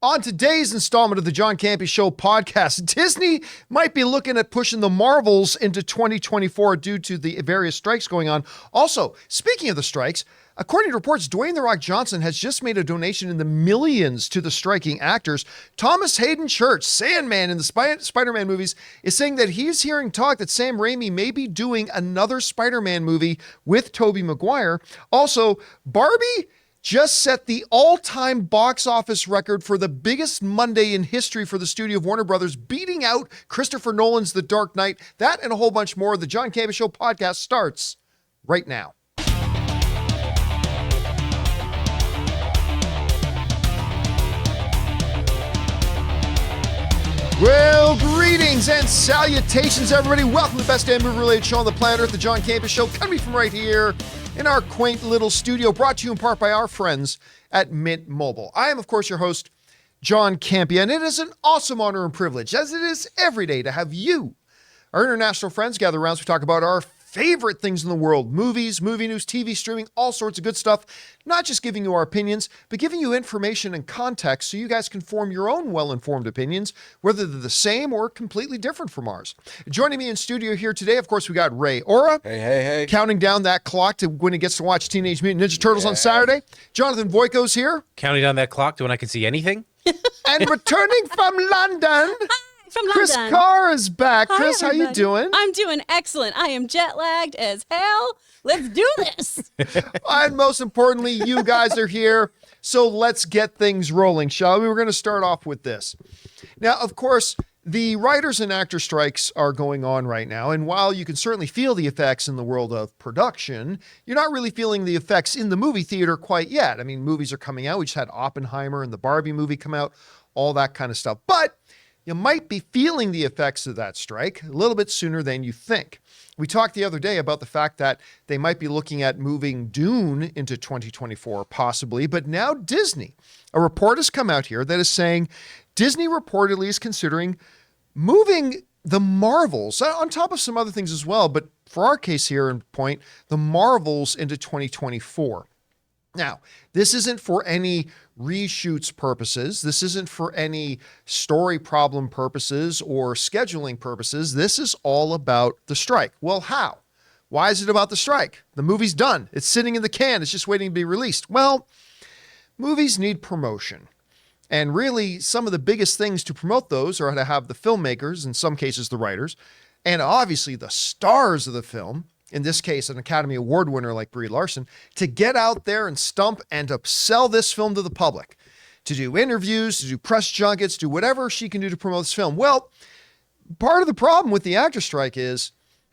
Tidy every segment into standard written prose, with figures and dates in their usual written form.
On today's installment of the John Campea Show podcast, Disney might be looking at pushing the Marvels into 2024 due to the various strikes going on. Also, speaking of the strikes, according to reports, Dwayne "The Rock" Johnson has just made a donation in the millions to the striking actors. Thomas Haden Church, Sandman in the Spider-Man movies, is saying that he's hearing talk that Sam Raimi may be doing another Spider-Man movie with Tobey Maguire. Also, Barbie just set the all-time box office record for the biggest Monday in history for the studio of Warner Brothers, beating out Christopher Nolan's The Dark Knight. That and a whole bunch more. The John Campea Show podcast starts right now. Well, greetings and salutations, everybody. Welcome to the best damn movie-related show on the planet Earth, the John Campea Show, coming from right here in our quaint little studio, brought to you in part by our friends at Mint Mobile. I am, of course, your host, John Campea, and it is an awesome honor and privilege, as it is every day, to have you, our international friends, gather around as we talk about our favorite things in the world: movies, movie news, TV, streaming, all sorts of good stuff. Not just giving you our opinions, but giving you information and context so you guys can form your own well-informed opinions, whether they're the same or completely different from ours. Joining me in studio here today, of course, we got Ray Ora. Hey. Counting down that clock to when he gets to watch Teenage Mutant Ninja Turtles on Saturday. Jonathan Voico's here. Counting down that clock to when I can see anything. And returning from London, from Chris London. Carr is back. Hi, Chris, everybody. how you doing? I'm doing excellent. I am jet lagged as hell. Let's do this. And most importantly, you guys are here. So let's get things rolling, shall we? We're going to start off with this. Now, of course, the writers and actor strikes are going on right now. And while you can certainly feel the effects in the world of production, you're not really feeling the effects in the movie theater quite yet. I mean, movies are coming out. We just had Oppenheimer and the Barbie movie come out, all that kind of stuff. But you might be feeling the effects of that strike a little bit sooner than you think. We talked the other day about the fact that they might be looking at moving Dune into 2024, possibly. But now Disney, a report has come out here that is saying Disney reportedly is considering moving the Marvels, on top of some other things as well, but for our case here in point, the Marvels into 2024. Now, this isn't for any reshoots purposes. This isn't for any story problem purposes or scheduling purposes. This is all about the strike. Well, how? Why is it about the strike? The movie's done. It's sitting in the can. It's just waiting to be released. Well, movies need promotion. And really, some of the biggest things to promote those are to have the filmmakers, in some cases the writers, and obviously the stars of the film, in this case, an Academy Award winner like Brie Larson, to get out there and stump and to sell this film to the public, to do interviews, to do press junkets, do whatever she can do to promote this film. Well, part of the problem with the actor strike is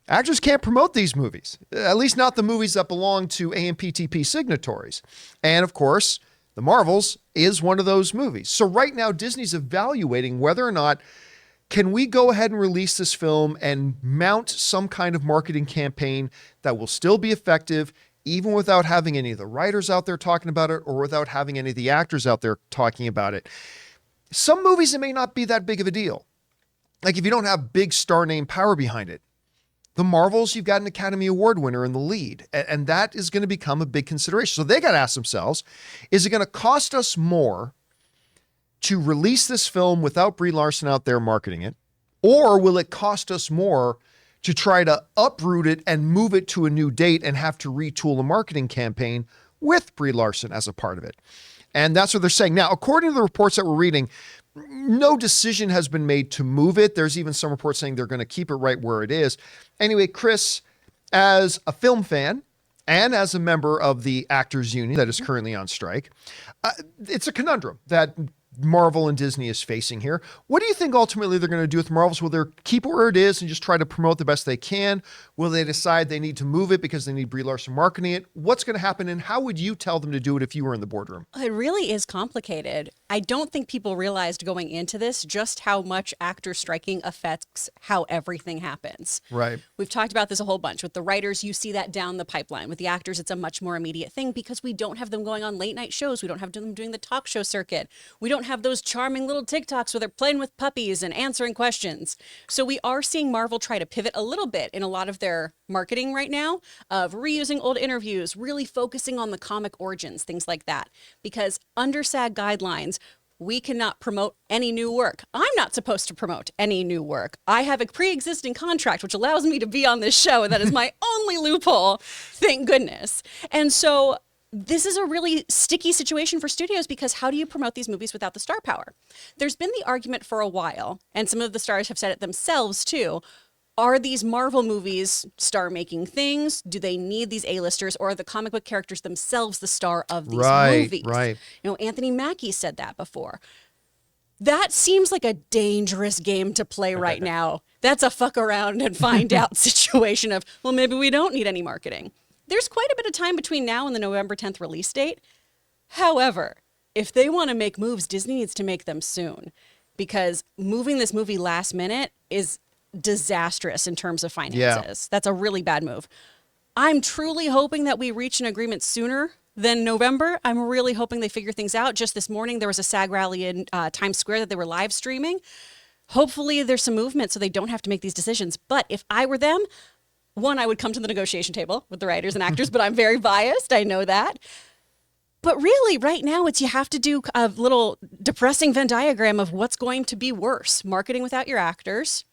actors can't promote these movies, at least not the movies that belong to AMPTP signatories. And of course, The Marvels is one of those movies. So right now, Disney's evaluating whether or not can we go ahead and release this film and mount some kind of marketing campaign that will still be effective, even without having any of the writers out there talking about it or without having any of the actors out there talking about it. Some movies, it may not be that big of a deal. Like if you don't have big star name power behind it. The Marvels, you've got an Academy Award winner in the lead, and that is going to become a big consideration. So they got to ask themselves, is it going to cost us more to release this film without Brie Larson out there marketing it? Or will it cost us more to try to uproot it and move it to a new date and have to retool a marketing campaign with Brie Larson as a part of it? And that's what they're saying. Now, according to the reports that we're reading, no decision has been made to move it. There's even some reports saying they're going to keep it right where it is. Anyway, Chris, as a film fan and as a member of the Actors Union that is currently on strike, it's a conundrum that Marvel and Disney is facing here. What do you think ultimately they're going to do with Marvels? Will they keep it where it is and just try to promote the best they can? Will they decide they need to move it because they need Brie Larson marketing it? What's going to happen, and how would you tell them to do it if you were in the boardroom? It really is complicated. I don't think people realized going into this just how much actor striking affects how everything happens. Right. We've talked about this a whole bunch. With the writers, you see that down the pipeline. With the actors, it's a much more immediate thing because we don't have them going on late night shows. We don't have them doing the talk show circuit. We don't have those charming little TikToks where they're playing with puppies and answering questions. So we are seeing Marvel try to pivot a little bit in a lot of their marketing right now of reusing old interviews, really focusing on the comic origins, things like that. Because under SAG guidelines, we cannot promote any new work. I'm not supposed to promote any new work. I have a pre-existing contract which allows me to be on this show, and that is my only loophole. Thank goodness. And so this is a really sticky situation for studios, because how do you promote these movies without the star power? There's been the argument for a while, and some of the stars have said it themselves too. Are these Marvel movies star-making things? Do they need these A-listers, or are the comic book characters themselves the star of these movies? Right. You know, Anthony Mackie said that before. That seems like a dangerous game to play right now. That's a fuck around and find out situation of, well, maybe we don't need any marketing. There's quite a bit of time between now and the November 10th release date. However, if they want to make moves, Disney needs to make them soon, because moving this movie last minute is disastrous in terms of finances. That's a really bad move. I'm truly hoping that we reach an agreement sooner than November. I'm really hoping they figure things out. Just this morning, there was a SAG rally in Times Square that they were live streaming. Hopefully there's some movement so they don't have to make these decisions. But if I were them, one, I would come to the negotiation table with the writers and actors, but I'm very biased. I know that. But really, right now, you have to do a little depressing Venn diagram of what's going to be worse, marketing without your actors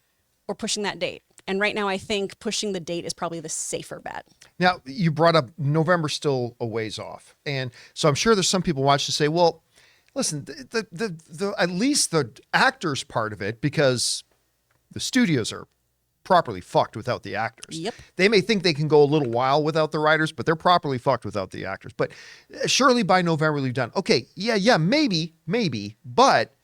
or pushing that date. And right now, I think pushing the date is probably the safer bet. Now, you brought up November still a ways off. And so I'm sure there's some people watching to say, well, listen, the at least the actors part of it, because the studios are properly fucked without the actors. Yep. They may think they can go a little while without the writers, but they're properly fucked without the actors. But surely by November, you've done. Okay, yeah, maybe, but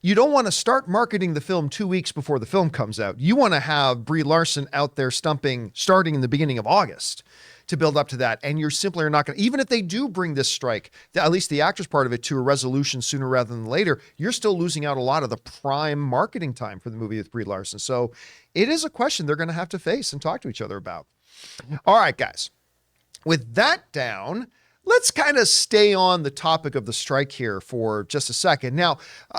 you don't want to start marketing the film 2 weeks before the film comes out. You want to have Brie Larson out there starting in the beginning of August to build up to that. And you're simply not going to, even if they do bring this strike, at least the actors part of it, to a resolution sooner rather than later, you're still losing out a lot of the prime marketing time for the movie with Brie Larson. So it is a question they're going to have to face and talk to each other about. All right, guys, with that down, let's kind of stay on the topic of the strike here for just a second. Now,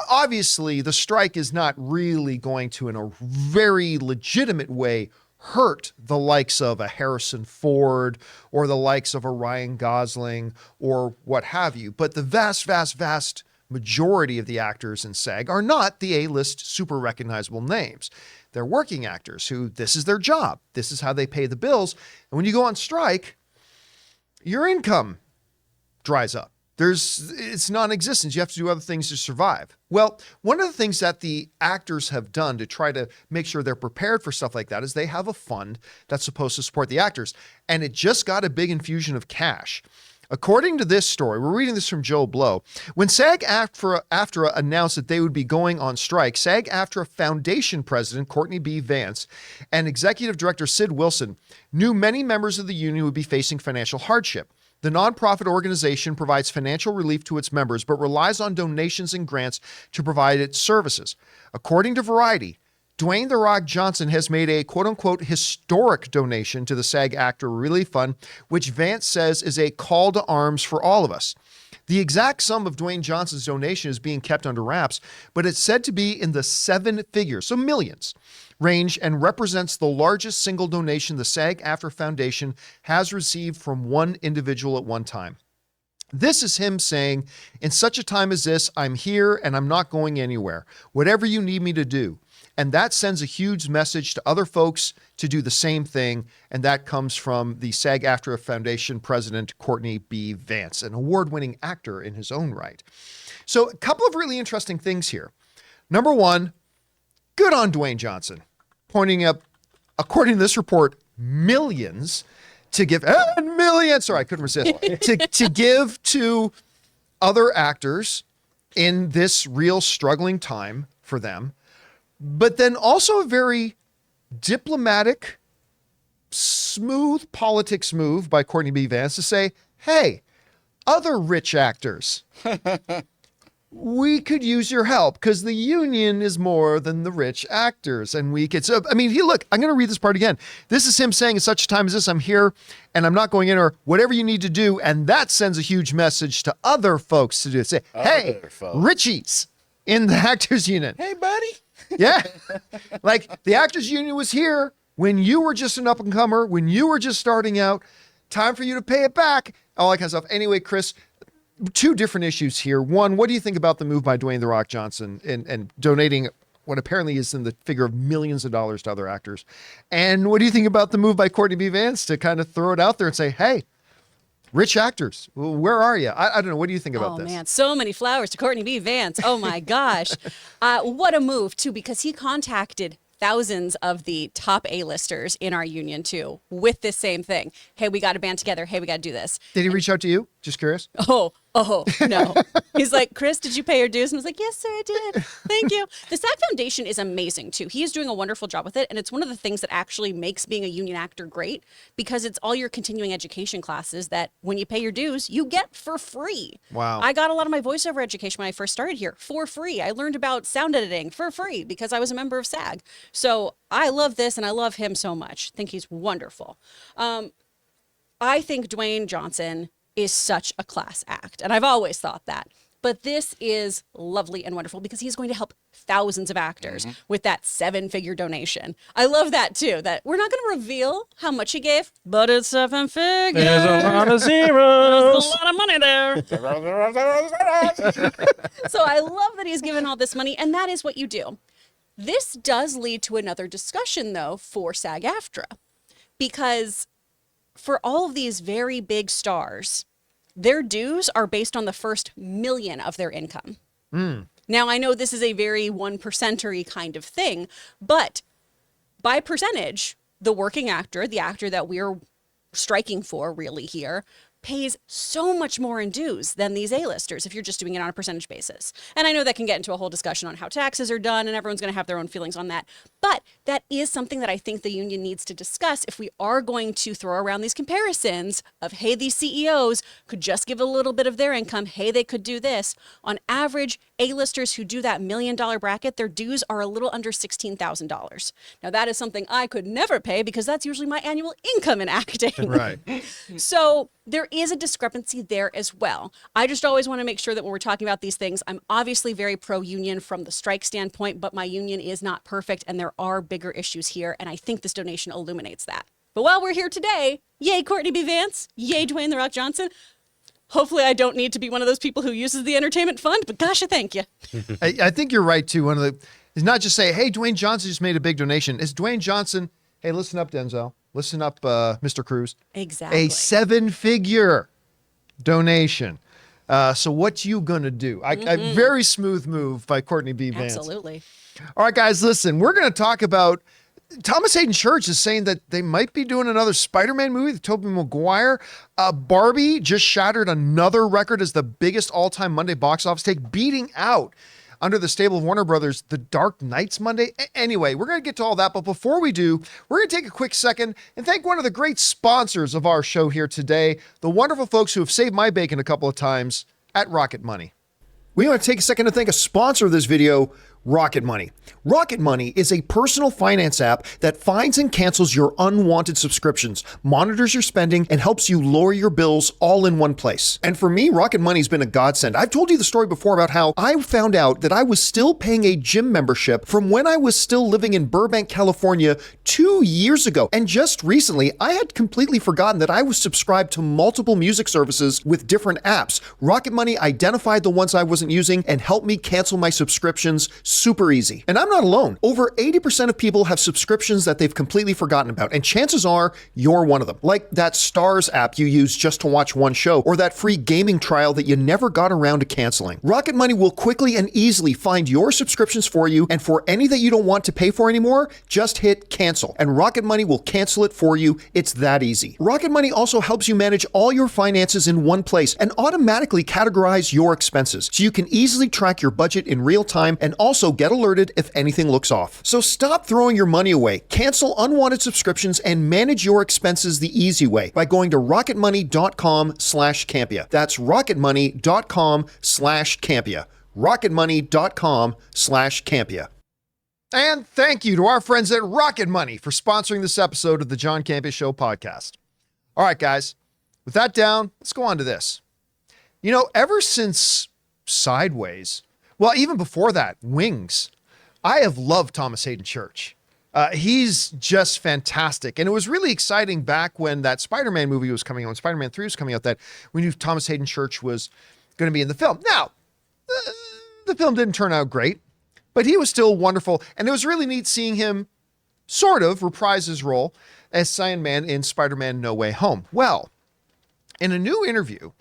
obviously, the strike is not really going to, in a very legitimate way, hurt the likes of a Harrison Ford or the likes of a Ryan Gosling or what have you. But the vast majority of the actors in SAG are not the A-list super recognizable names. They're working actors who, this is their job. This is how they pay the bills. And when you go on strike, your income dries up. It's non-existent. You have to do other things to survive. Well, one of the things that the actors have done to try to make sure they're prepared for stuff like that is they have a fund that's supposed to support the actors. And it just got a big infusion of cash. According to this story, we're reading this from Joe Blow. When SAG-AFTRA announced that they would be going on strike, SAG-AFTRA Foundation President Courtney B. Vance and Executive Director Sid Wilson knew many members of the union would be facing financial hardship. The nonprofit organization provides financial relief to its members, but relies on donations and grants to provide its services. According to Variety, Dwayne "The Rock" Johnson has made a quote-unquote historic donation to the SAG-AFTRA Relief Fund, which Vance says is a call to arms for all of us. The exact sum of Dwayne Johnson's donation is being kept under wraps, but it's said to be in the 7 figures, so millions, range, and represents the largest single donation the SAG-AFTRA Foundation has received from one individual at one time. This is him saying, in such a time as this, I'm here and I'm not going anywhere. Whatever you need me to do. And that sends a huge message to other folks to do the same thing. And that comes from the SAG-AFTRA Foundation President Courtney B. Vance, an award-winning actor in his own right. So a couple of really interesting things here. Number one, good on Dwayne Johnson, pointing up, according to this report, millions to give, millions, sorry, I couldn't resist, to give to other actors in this real struggling time for them. But then also a very diplomatic, smooth politics move by Courtney B. Vance to say, hey, other rich actors, we could use your help because the union is more than the rich actors. And we could, so, I mean, look, I'm going to read this part again. This is him saying, at such a time as this, I'm here and I'm not going in, or whatever you need to do. And that sends a huge message to other folks to do. Say, hey, Richies in the actors union. Hey, buddy. Yeah. Like the actors union was here when you were just an up and comer, when you were just starting out. Time for you to pay it back. All that kind of stuff. Anyway, Chris, two different issues here. One, what do you think about the move by Dwayne "The Rock" Johnson and donating what apparently is in the figure of millions of dollars to other actors? And what do you think about the move by Courtney B. Vance to kind of throw it out there and say, hey, rich actors, where are you? I don't know. What do you think about this? Oh, man. So many flowers to Courtney B. Vance. Oh, my gosh. What a move, too, because he contacted thousands of the top A-listers in our union, too, with this same thing. Hey, we got to band together. Hey, we got to do this. Did he reach out to you? Just curious. Oh, no. He's like, Chris, did you pay your dues? And I was like, yes, sir, I did. Thank you. The SAG Foundation is amazing, too. He is doing a wonderful job with it. And it's one of the things that actually makes being a union actor great, because it's all your continuing education classes that when you pay your dues, you get for free. Wow. I got a lot of my voiceover education when I first started here for free. I learned about sound editing for free because I was a member of SAG. So I love this and I love him so much. I think he's wonderful. I think Dwayne Johnson is such a class act. And I've always thought that. But this is lovely and wonderful because he's going to help thousands of actors with that 7-figure donation. I love that too, that we're not going to reveal how much he gave, but it's 7 figures. There's a lot of zeros. There's a lot of money there. So I love that he's given all this money, and that is what you do. This does lead to another discussion, though, for SAG-AFTRA, because for all of these very big stars, their dues are based on the first million of their income. Now, I know this is a very 1%-y kind of thing, but by percentage, the working actor, the actor that we're striking for really here, pays so much more in dues than these A-listers if you're just doing it on a percentage basis. And I know that can get into a whole discussion on how taxes are done, and everyone's going to have their own feelings on that. But that is something that I think the union needs to discuss if we are going to throw around these comparisons of, hey, these CEOs could just give a little bit of their income. Hey, they could do this. On average, A-listers who do that $1 million bracket, their dues are a little under $16,000. Now, that is something I could never pay because that's usually my annual income in acting. Right. So there is a discrepancy there as well. I just always want to make sure that when we're talking about these things, I'm obviously very pro-union from the strike standpoint, but my union is not perfect and there are bigger issues here, and I think this donation illuminates that. But while we're here today, yay Courtney B. Vance, yay Dwayne "The Rock" Johnson. Hopefully I don't need to be one of those people who uses the entertainment fund, but gosh, I thank you. I think you're right, too. One of the is not just say, hey, Dwayne Johnson just made a big donation. It's Dwayne Johnson, hey, listen up, Denzel. Listen up, Mr. Cruz. Exactly. A 7-figure donation. So what you gonna do? A very smooth move by Courtney B. Vance. Absolutely. All right, guys, listen. We're going to talk about Thomas Haden Church is saying that they might be doing another Spider-Man movie with Tobey Maguire. Barbie just shattered another record as the biggest all-time Monday box office take, beating out under the stable of Warner Brothers, The Dark Knight's Monday. Anyway, we're going to get to all that. But before we do, we're going to take a quick second and thank one of the great sponsors of our show here today, the wonderful folks who have saved my bacon a couple of times at Rocket Money. We want to take a second to thank a sponsor of this video, Rocket Money. Rocket Money is a personal finance app that finds and cancels your unwanted subscriptions, monitors your spending, and helps you lower your bills all in one place. And for me, Rocket Money's been a godsend. I've told you the story before about how I found out that I was still paying a gym membership from when I was still living in Burbank, California 2 years ago. And just recently, I had completely forgotten that I was subscribed to multiple music services with different apps. Rocket Money identified the ones I wasn't using and helped me cancel my subscriptions super easy. And I'm not alone. Over 80% of people have subscriptions that they've completely forgotten about, and chances are you're one of them. Like that Stars app you use just to watch one show, or that free gaming trial that you never got around to canceling. Rocket Money will quickly and easily find your subscriptions for you, and for any that you don't want to pay for anymore, just hit cancel, and Rocket Money will cancel it for you. It's that easy. Rocket Money also helps you manage all your finances in one place and automatically categorize your expenses, so you can easily track your budget in real time and also get alerted if anything looks off. So stop throwing your money away, cancel unwanted subscriptions, and manage your expenses the easy way by going to rocketmoney.com/Campea. That's rocketmoney.com/Campea. rocketmoney.com/Campea. And thank you to our friends at Rocket Money for sponsoring this episode of the John Campea Show podcast. All right, guys, with that down, let's go on to this. You know, ever since Sideways, well, even before that, Wings, I have loved Thomas Haden Church. He's just fantastic. And it was really exciting back when that Spider-Man movie was coming out, when Spider-Man 3 was coming out, that we knew Thomas Haden Church was going to be in the film. Now, the film didn't turn out great, but he was still wonderful. And it was really neat seeing him sort of reprise his role as Sandman in Spider-Man No Way Home. Well, in a new interview,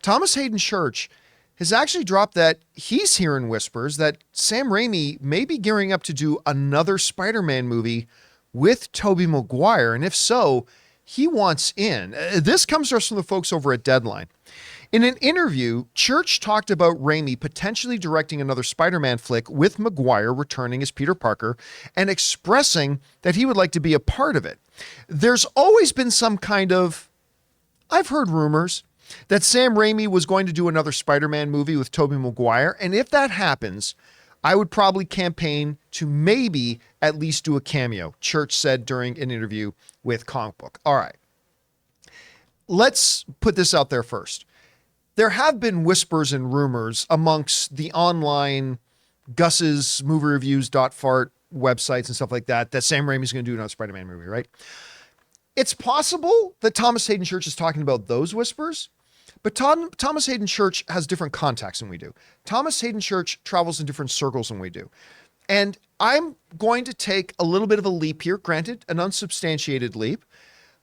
Thomas Haden Church has actually dropped that he's hearing whispers that Sam Raimi may be gearing up to do another Spider-Man movie with Tobey Maguire. And if so, he wants in. This comes to us from the folks over at Deadline. In an interview, Church talked about Raimi potentially directing another Spider-Man flick with Maguire returning as Peter Parker and expressing that he would like to be a part of it. There's always been some kind of, I've heard rumors that Sam Raimi was going to do another Spider-Man movie with Tobey Maguire, and if that happens, I would probably campaign to maybe at least do a cameo, Church said during an interview with Comic Book. All right. Let's put this out there first. There have been whispers and rumors amongst the online Gus's movie reviews.fart websites and stuff like that, that Sam Raimi's going to do another Spider-Man movie, right? It's possible that Thomas Haden Church is talking about those whispers, but Thomas Haden Church has different contacts than we do. Thomas Haden Church travels in different circles than we do. And I'm going to take a little bit of a leap here, granted, an unsubstantiated leap,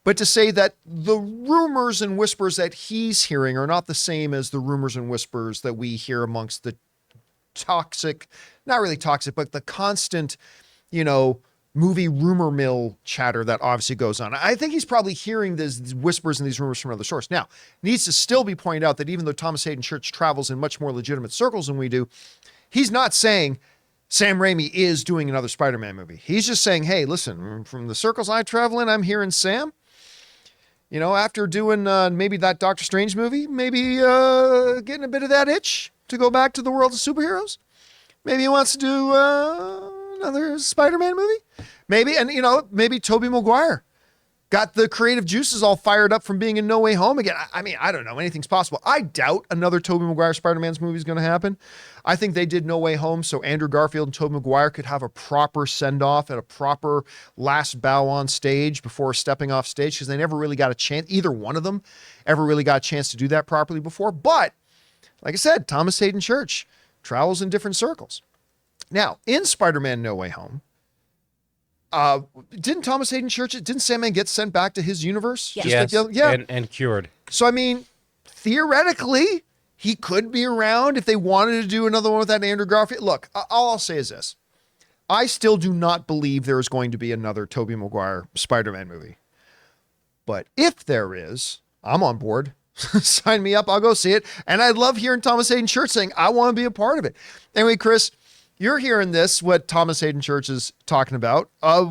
but to say that the rumors and whispers that he's hearing are not the same as the rumors and whispers that we hear amongst the toxic, not really toxic, but the constant, movie rumor mill chatter that obviously goes on. I think he's probably hearing these whispers and these rumors from another source. Now, it needs to still be pointed out that even though Thomas Haden Church travels in much more legitimate circles than we do, he's not saying Sam Raimi is doing another Spider-Man movie. He's just saying, hey, listen, from the circles I travel in, I'm hearing Sam. After doing maybe that Doctor Strange movie, maybe getting a bit of that itch to go back to the world of superheroes. Maybe he wants to do another Spider-Man movie. Maybe, and maybe Tobey Maguire got the creative juices all fired up from being in No Way Home again. I mean, I don't know. Anything's possible. I doubt another Tobey Maguire Spider-Man's movie is going to happen. I think they did No Way Home so Andrew Garfield and Tobey Maguire could have a proper send-off and a proper last bow on stage before stepping off stage, because they never really got a chance. Either one of them ever really got a chance to do that properly before. But, like I said, Thomas Haden Church travels in different circles. Now, in Spider-Man No Way Home, didn't Thomas Haden Church, didn't Sandman get sent back to his universe? Yes. Yes, and cured. So, I mean, theoretically, he could be around if they wanted to do another one with that Andrew Garfield. Look, all I'll say is this. I still do not believe there is going to be another Tobey Maguire Spider-Man movie. But if there is, I'm on board. Sign me up. I'll go see it. And I love hearing Thomas Haden Church saying, I want to be a part of it. Anyway, Chris, you're hearing this, what Thomas Haden Church is talking about.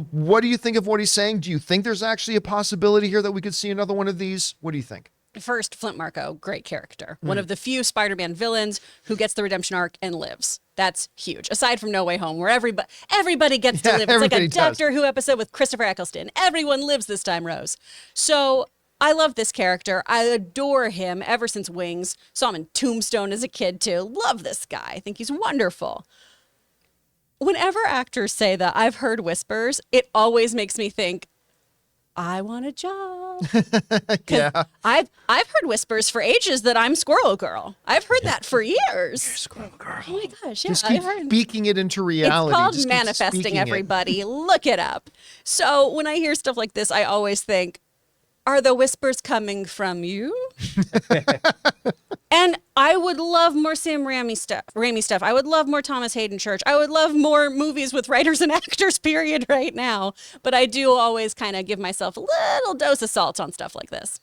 What do you think of what he's saying? Do you think there's actually a possibility here that we could see another one of these? What do you think? First, Flint Marko, great character. One of the few Spider-Man villains who gets the redemption arc and lives. That's huge. Aside from No Way Home, where everybody gets to live. It's like a Doctor Who episode with Christopher Eccleston. Everyone lives this time, Rose. So I love this character. I adore him ever since Wings. Saw him in Tombstone as a kid, too. Love this guy. I think he's wonderful. Whenever actors say that, I've heard whispers, it always makes me think, I want a job. Yeah. I've heard whispers for ages that I'm Squirrel Girl. I've heard that for years. You're Squirrel Girl. Oh my gosh, yeah. Just keep speaking it into reality. It's called Just keep manifesting, speaking it. everybody. Look it up. So when I hear stuff like this, I always think, are the whispers coming from you? And I would love more Sam Raimi stuff. I would love more Thomas Haden Church. I would love more movies with writers and actors, period, right now. But I do always kind of give myself a little dose of salt on stuff like this.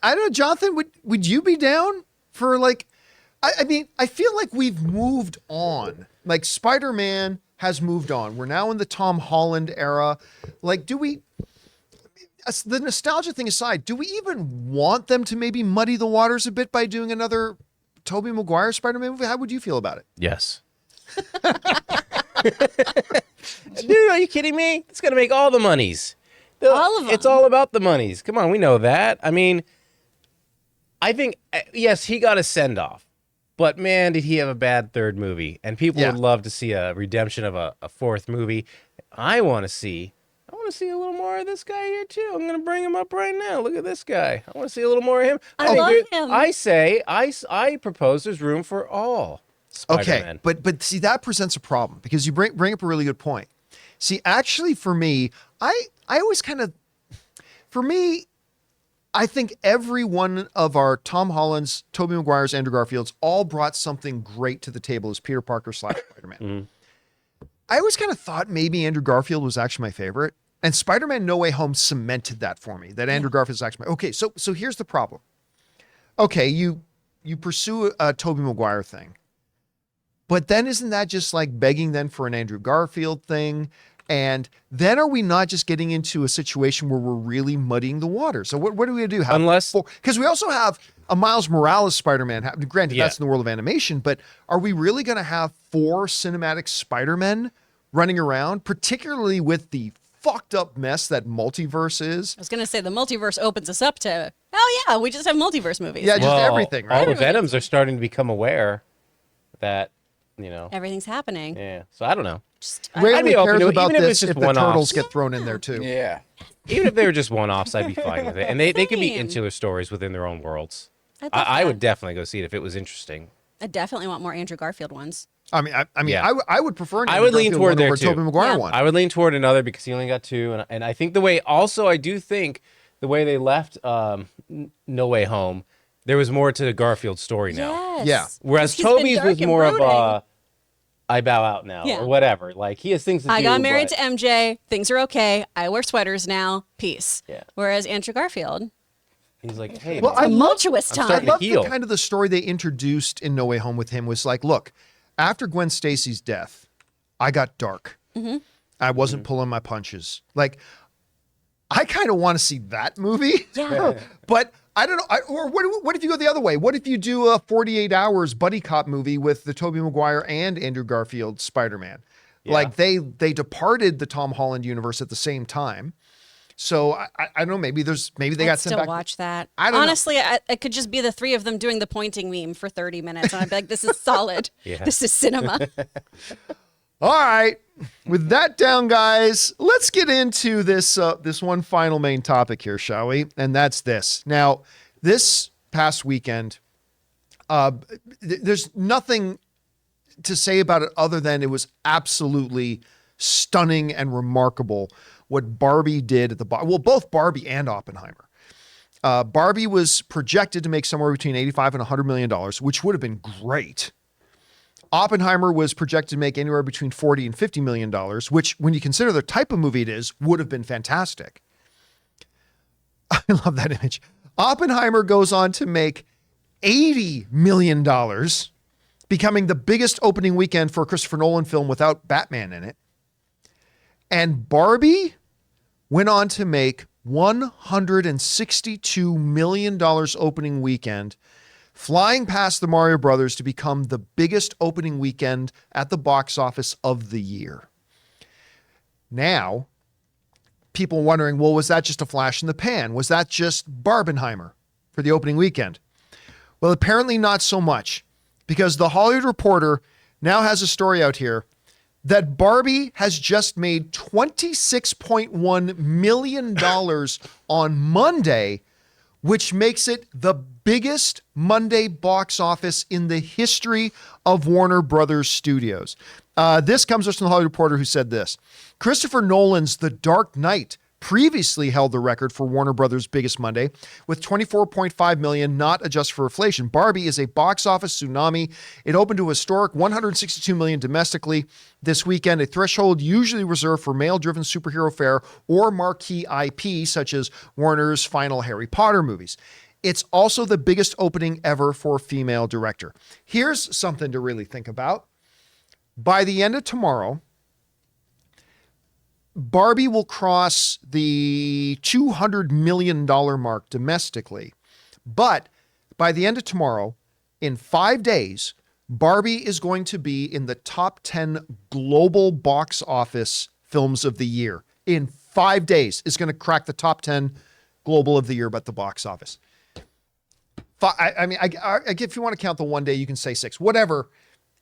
I don't know, Jonathan, would you be down for I mean, I feel like we've moved on. Like Spider-Man has moved on. We're now in the Tom Holland era. Like, the nostalgia thing aside, do we even want them to maybe muddy the waters a bit by doing another Tobey Maguire Spider-Man movie? How would you feel about it? Yes. Dude, are you kidding me? It's going to make all the monies. All of them. It's all about the monies. Come on, we know that. I mean, I think, yes, he got a send-off. But, man, did he have a bad third movie. And people would love to see a redemption of a fourth movie. I want to see want to see a little more of this guy here too. I'm going to bring him up right now. Look at this guy. I want to see a little more of him. I love him. I propose there's room for all Spider-Man. Okay, but see, that presents a problem because you bring up a really good point. See, actually, for me, I always kind of, for me, I think every one of our Tom Holland's, Tobey Maguire's, Andrew Garfield's all brought something great to the table as Peter Parker / Spider-Man. Mm-hmm. I always kind of thought maybe Andrew Garfield was actually my favorite, and Spider-Man No Way Home cemented that for me. That Andrew Garfield's actually okay. So here's the problem. Okay, you pursue a Tobey Maguire thing, but then isn't that just like begging then for an Andrew Garfield thing? And then are we not just getting into a situation where we're really muddying the water? So what are we gonna do? Because we also have a Miles Morales Spider-Man. Granted, that's in the world of animation, but are we really going to have 4 cinematic Spider-Men running around, particularly with the fucked up mess that multiverse is? I was going to say the multiverse opens us up to, we just have multiverse movies. Yeah, just everything, right? All the Venoms are starting to become aware that, everything's happening. Yeah. So I don't know. Rarely be open cares to it, about even if this it's just if the one-offs. turtles get thrown in there too. Yeah. Even if they were just one-offs, I'd be fine with it. And they could be Same. insular stories within their own worlds. I love I would that. definitely go see it if it was interesting. I definitely want more Andrew Garfield ones. I mean, Yeah. I would prefer. An I would Andrew lean Garfield toward one there, over too. Tobey Maguire Yeah. one. I would lean toward another because he only got 2, and I think I do think the way they left No Way Home, there was more to the Garfield story now. Yes. Yeah. Whereas He's been Toby's dark was and more of brooding. a I bow out now Yeah. or whatever. Like he has things to do. I got married but- to MJ. Things are okay. I wear sweaters now. Peace. Yeah. Whereas Andrew Garfield, He's like, hey, Well, man, tumultuous I'm time. I starting to love heal. the kind of the story they introduced in No Way Home with him was like, look, after Gwen Stacy's death, I got dark. Mm-hmm. I wasn't pulling my punches. Like, I kind of want to see that movie. Yeah. But I don't know. Or what if you go the other way? What if you do a 48 hours buddy cop movie with the Tobey Maguire and Andrew Garfield Spider-Man? Yeah. Like they departed the Tom Holland universe at the same time. So I don't know. Maybe they I'd got sent still back. watch that. I don't know. Honestly, it could just be the 3 of them doing the pointing meme for 30 minutes, and I'd be like, "This is solid. Yeah. This is cinema." All right. With that down, guys, let's get into this one final main topic here, shall we? And that's this. Now, this past weekend, there's nothing to say about it other than it was absolutely stunning and remarkable what Barbie did at the both Barbie and Oppenheimer. Barbie was projected to make somewhere between $85 and $100 million, which would have been great. Oppenheimer was projected to make anywhere between $40 and $50 million, which, when you consider the type of movie it is, would have been fantastic. I love that image. Oppenheimer goes on to make $80 million, becoming the biggest opening weekend for a Christopher Nolan film without Batman in it. And Barbie went on to make $162 million opening weekend, flying past the Mario Brothers to become the biggest opening weekend at the box office of the year. Now, people wondering, well, was that just a flash in the pan? Was that just Barbenheimer for the opening weekend? Well, apparently not so much, because the Hollywood Reporter now has a story out here that Barbie has just made $26.1 million on Monday, which makes it the biggest Monday box office in the history of Warner Brothers Studios. This comes from the Hollywood Reporter, who said this: Christopher Nolan's The Dark Knight previously held the record for Warner Brothers' biggest Monday with $24.5 million, not adjusted for inflation. Barbie is a box office tsunami. It opened to a historic $162 million domestically this weekend, a threshold usually reserved for male-driven superhero fare or marquee IP such as Warner's final Harry Potter movies. It's also the biggest opening ever for a female director. Here's something to really think about. By the end of tomorrow, Barbie will cross the $200 million mark domestically. But by the end of tomorrow, in 5 days, Barbie is going to be in the top 10 global box office films of the year. In 5 days, it's going to crack the top 10 global of the year, but the box office. I mean, if you want to count the 1 day, you can say 6, whatever.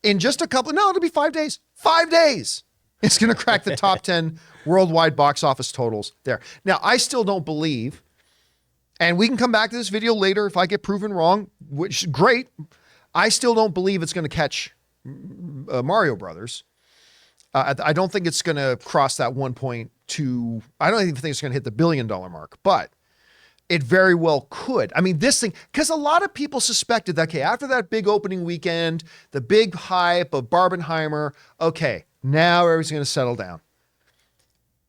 In just a couple, no, it'll be 5 days. 5 days. It's going to crack the top 10 worldwide box office totals there. Now, I still don't believe, and we can come back to this video later if I get proven wrong, which is great. I still don't believe it's going to catch Mario Brothers. I don't think it's going to cross that 1.2. I don't even think it's going to hit the $1 billion mark, but it very well could. I mean, this thing, because a lot of people suspected that, okay, after that big opening weekend, the big hype of Barbenheimer, okay, now everything's going to settle down.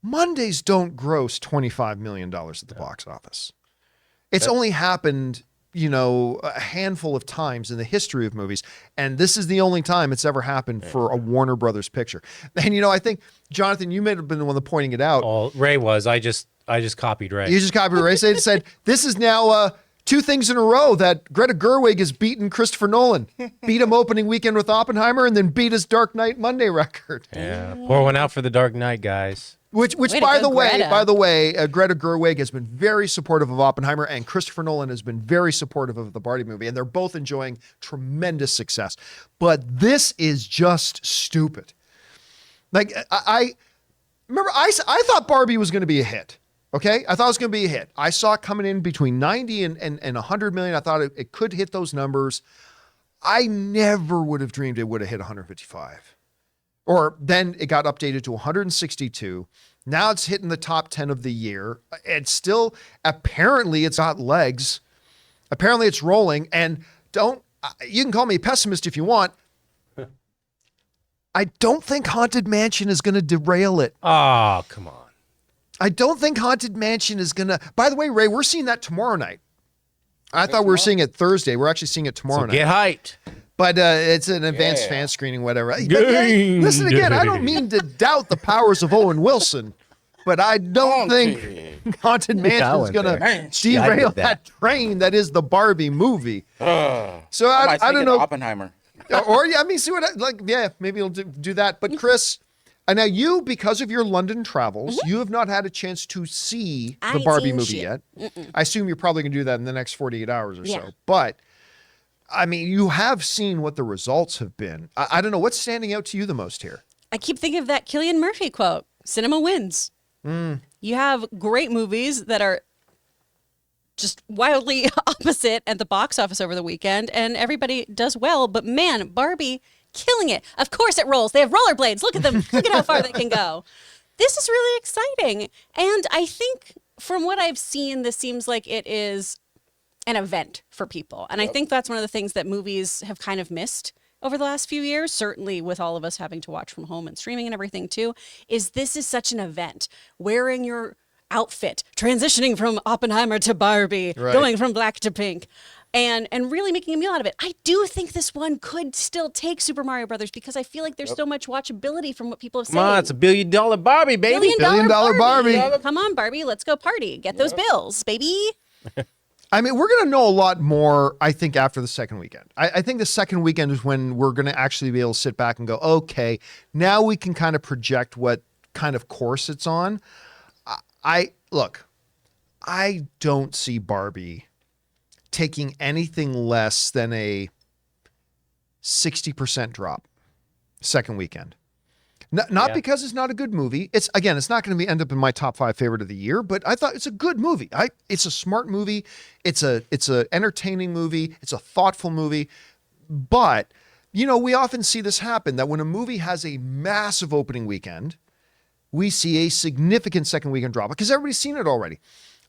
Mondays don't gross $25 million at the box office. It's only happened, a handful of times in the history of movies. And this is the only time it's ever happened for a Warner Brothers picture. And, I think, Jonathan, you may have been the one pointing it out. Oh, Ray was. I just copied Ray. You just copied Ray. Said, this is now 2 things in a row that Greta Gerwig has beaten Christopher Nolan. Beat him opening weekend with Oppenheimer and then beat his Dark Knight Monday record. Yeah, pour one out for the Dark Knight, guys. Which by the way, Greta Gerwig has been very supportive of Oppenheimer, and Christopher Nolan has been very supportive of the Barbie movie, and they're both enjoying tremendous success. But this is just stupid. Like, I remember, I thought Barbie was going to be a hit. Okay, I thought it was going to be a hit. I saw it coming in between 90 and 100 million. I thought it could hit those numbers. I never would have dreamed it would have hit 155. Or then it got updated to 162. Now it's hitting the top 10 of the year. It's still, apparently it's got legs. Apparently it's rolling. And you can call me a pessimist if you want. I don't think Haunted Mansion is going to derail it. Oh, come on. I don't think Haunted Mansion is going to, by the way, Ray, we're seeing that tomorrow night. I thought we were seeing it Thursday. We're actually seeing it tomorrow night. Get hyped. But it's an advanced fan screening, whatever. But, listen again, I don't mean to doubt the powers of Owen Wilson, but I don't think Haunted Mansion is going to derail that train that is the Barbie movie. So I don't know. Oppenheimer. Or see what maybe you'll do that. But Chris, now you, because of your London travels, you have not had a chance to see the Barbie movie yet. I assume you're probably going to do that in the next 48 hours or so. But you have seen what the results have been. I don't know. What's standing out to you the most here? I keep thinking of that Cillian Murphy quote, cinema wins. You have great movies that are just wildly opposite at the box office over the weekend, and everybody does well. But man, Barbie killing it. Of course it rolls. They have rollerblades. Look at them. Look at how far they can go. This is really exciting. And I think from what I've seen, this seems like it is an event for people. And I think that's one of the things that movies have kind of missed over the last few years, certainly with all of us having to watch from home and streaming and everything too, is this is such an event. Wearing your outfit, transitioning from Oppenheimer to Barbie, going from black to pink, and really making a meal out of it. I do think this one could still take Super Mario Brothers because I feel like there's so much watchability from what people have said. Come on, it's $1 billion Barbie, baby. $1 billion Barbie. Come on, Barbie, let's go party. Get those bills, baby. We're going to know a lot more, I think, after the second weekend. I think the second weekend is when we're going to actually be able to sit back and go, okay, now we can kind of project what kind of course it's on. Look, I don't see Barbie taking anything less than a 60% drop second weekend. Not because it's not a good movie. It's not going to end up in my top 5 favorite of the year, but I thought it's a good movie. It's a smart movie. It's a entertaining movie. It's a thoughtful movie. But, we often see this happen, that when a movie has a massive opening weekend, we see a significant second weekend drop because everybody's seen it already.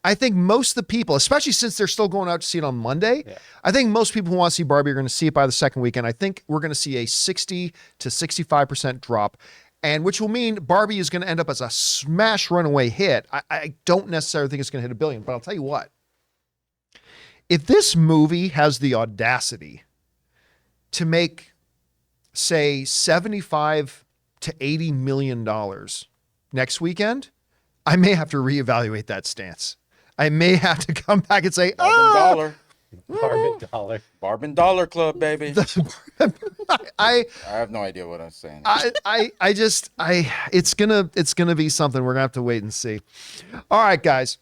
I think most of the people, especially since they're still going out to see it on Monday, I think most people who want to see Barbie are going to see it by the second weekend. I think we're going to see a 60 to 65% drop, and which will mean Barbie is going to end up as a smash runaway hit. I don't necessarily think it's going to hit $1 billion, but I'll tell you what. If this movie has the audacity to make, say, $75 to $80 million next weekend, I may have to reevaluate that stance. I may have to come back and say, Dollar. Barbin Dollar Club, baby. I have no idea what I'm saying. It's gonna be something. We're gonna have to wait and see. All right, guys.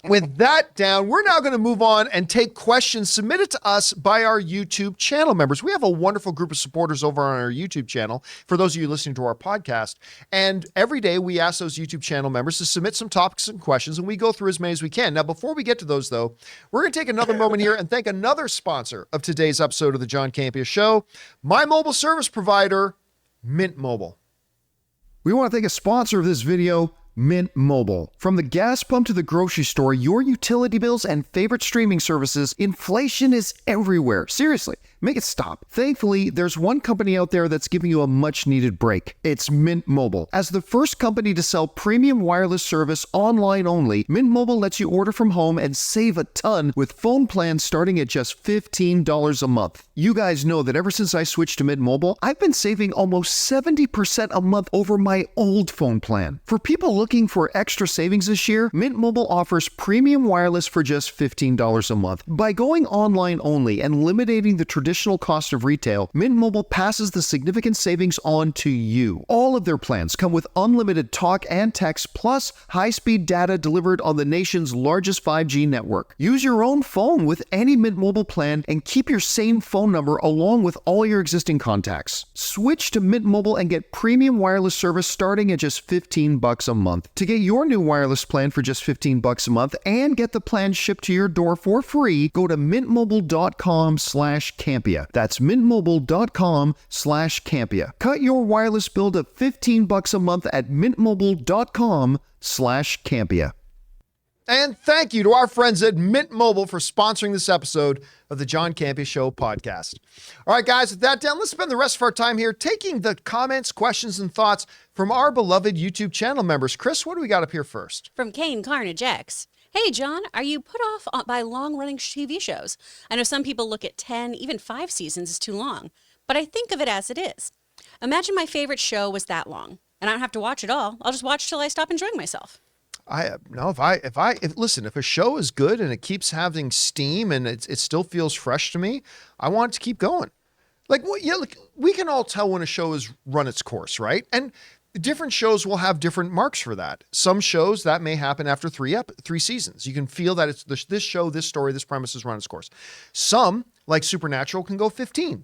with that down, we're now going to move on and take questions submitted to us by our YouTube channel members. We have a wonderful group of supporters over on our YouTube channel, for those of you listening to our podcast. And every day we ask those YouTube channel members to submit some topics and questions, and we go through as many as we can. Now, before we get to those, though, we're going to take another moment here and thank another sponsor of today's episode of the John Campea Show, my mobile service provider, Mint Mobile. We want to thank a sponsor of this video, Mint Mobile. From the gas pump to the grocery store, your utility bills and favorite streaming services, inflation is everywhere. Seriously, make it stop. Thankfully, there's one company out there that's giving you a much-needed break. It's Mint Mobile. As the first company to sell premium wireless service online only, Mint Mobile lets you order from home and save a ton with phone plans starting at just $15 a month. You guys know that ever since I switched to Mint Mobile, I've been saving almost 70% a month over my old phone plan. For people looking for extra savings this year, Mint Mobile offers premium wireless for just $15 a month. By going online only and eliminating the traditional cost of retail, Mint Mobile passes the significant savings on to you. All of their plans come with unlimited talk and text plus high-speed data delivered on the nation's largest 5G network. Use your own phone with any Mint Mobile plan and keep your same phone number along with all your existing contacts. Switch to Mint Mobile and get premium wireless service starting at just $15 a month. To get your new wireless plan for just $15 a month and get the plan shipped to your door for free, go to mintmobile.com/Campea. That's mintmobile.com/Campea. Cut your wireless bill to $15 a month at mintmobile.com/Campea. And thank you to our friends at Mint Mobile for sponsoring this episode of the John Campea Show podcast. All right, guys, with that down, let's spend the rest of our time here taking the comments, questions, and thoughts from our beloved YouTube channel members. Chris, what do we got up here first? From Kane Carnage X. Hey, John, are you put off by long-running TV shows? I know some people look at 10, even 5 seasons is too long, but I think of it as it is. Imagine my favorite show was that long, and I don't have to watch it all. I'll just watch till I stop enjoying myself. Listen, if a show is good and it keeps having steam and it still feels fresh to me, I want it to keep going. We can all tell when a show has run its course, right? And different shows will have different marks for that. Some shows that may happen after 3 seasons. You can feel that it's this show, this story, this premise has run its course. Some, like Supernatural, can go 15.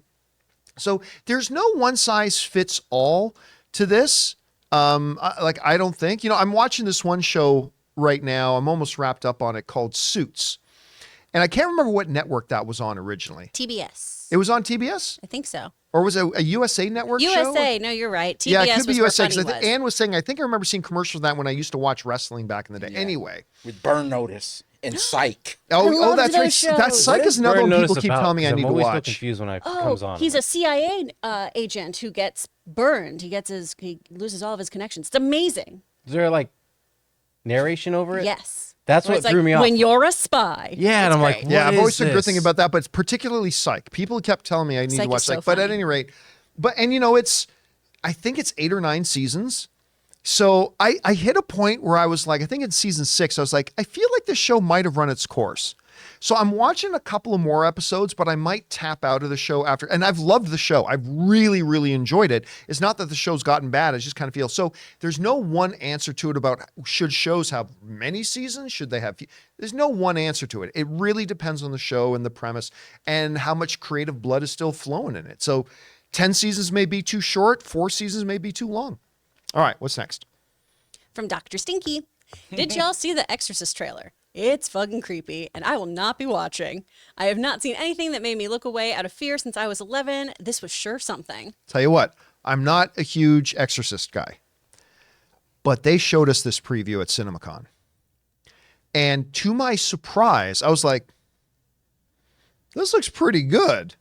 So there's no one size fits all to this. I don't think, I'm watching this one show right now. I'm almost wrapped up on it called Suits. And I can't remember what network that was on originally. TBS. It was on TBS? I think so. Or was it a USA network show? USA. No, you're right. TBS yeah, it could be was USA. where Funny was. Ann was saying, I think I remember seeing commercials of that when I used to watch wrestling back in the day. Yeah. Anyway. With Burn Notice and Psych. Oh, that's right. those shows. That Psych is another one Burn people Notice keep about? telling me I 'Cause need to I'm always so watch. confused when it comes on. He's a CIA agent who gets burned. He loses all of his connections. It's amazing. Is there narration over it? Yes. That's Where what it's threw me off. When you're a spy. Yeah, and It's I'm like, great. what Yeah, I've always is said good this? thing about that, but it's particularly Psych. People kept telling me I need to Psych watch is so Psych. But at funny. any rate, I think it's 8 or 9 seasons. So I hit a point where I was like, I think in season 6, I was like, I feel like this show might have run its course. So I'm watching a couple of more episodes, but I might tap out of the show after. And I've loved the show. I've really, really enjoyed it. It's not that the show's gotten bad. I just kind of feel so there's no one answer to it about should shows have many seasons? Should they have? There's no one answer to it. It really depends on the show and the premise and how much creative blood is still flowing in it. So 10 seasons may be too short. 4 seasons may be too long. All right, what's next? From Dr. Stinky. Did y'all see the Exorcist trailer? It's fucking creepy, and I will not be watching. I have not seen anything that made me look away out of fear since I was 11. This was sure something. Tell you what, I'm not a huge Exorcist guy, but they showed us this preview at CinemaCon. And to my surprise, I was like, this looks pretty good.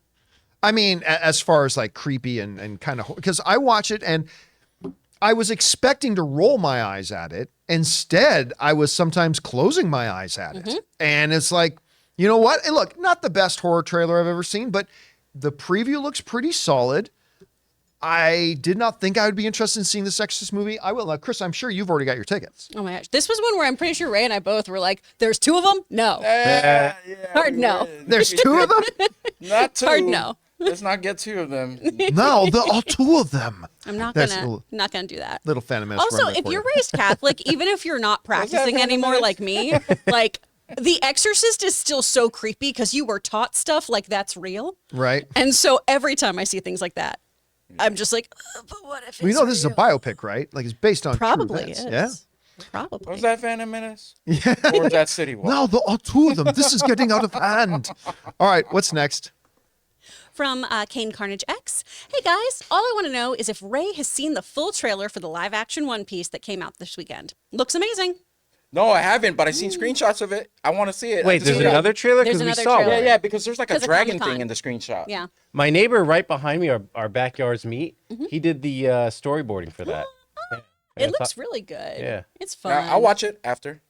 I mean, as far as creepy and kind of, because I watch it and I was expecting to roll my eyes at it. Instead, I was sometimes closing my eyes at it. And it's like, you know what? And look, not the best horror trailer I've ever seen, but the preview looks pretty solid. I did not think I would be interested in seeing this Exorcist movie. I will. Chris, I'm sure you've already got your tickets. Oh my gosh. This was one where I'm pretty sure Ray and I both were like, there's 2 of them? No. Yeah, Hard no. There's 2 of them? Not 2. Hard no. Let's not get two of them. No, all two of them. I'm not That's gonna do that. Little Phantom Menace. Also, if you're raised Catholic, even if you're not practicing anymore like me, like The Exorcist is still so creepy because you were taught stuff like that's real. Right. And so every time I see things like that, I'm just like, but what if it's We know this is a real? biopic, right? Like it's based on true Probably events. is. Yeah. Probably. Was that Phantom Menace? Or was that City Walk? No, all two of them. This is getting out of hand. All right, what's next? From Kane Carnage X. Hey guys, all I want to know is if Ray has seen the full trailer for the live action One Piece that came out this weekend. Looks amazing. No, I haven't, but I've seen screenshots of it. I want to see it. Wait, there's another trailer? There's Because we another saw trailer. one. Yeah, because there's like a 'Cause of dragon Comic-Con. thing in the screenshot. Yeah. My neighbor right behind me, our backyards meet, he did the storyboarding for that. It looks really good. Yeah. It's fun. Now, I'll watch it after.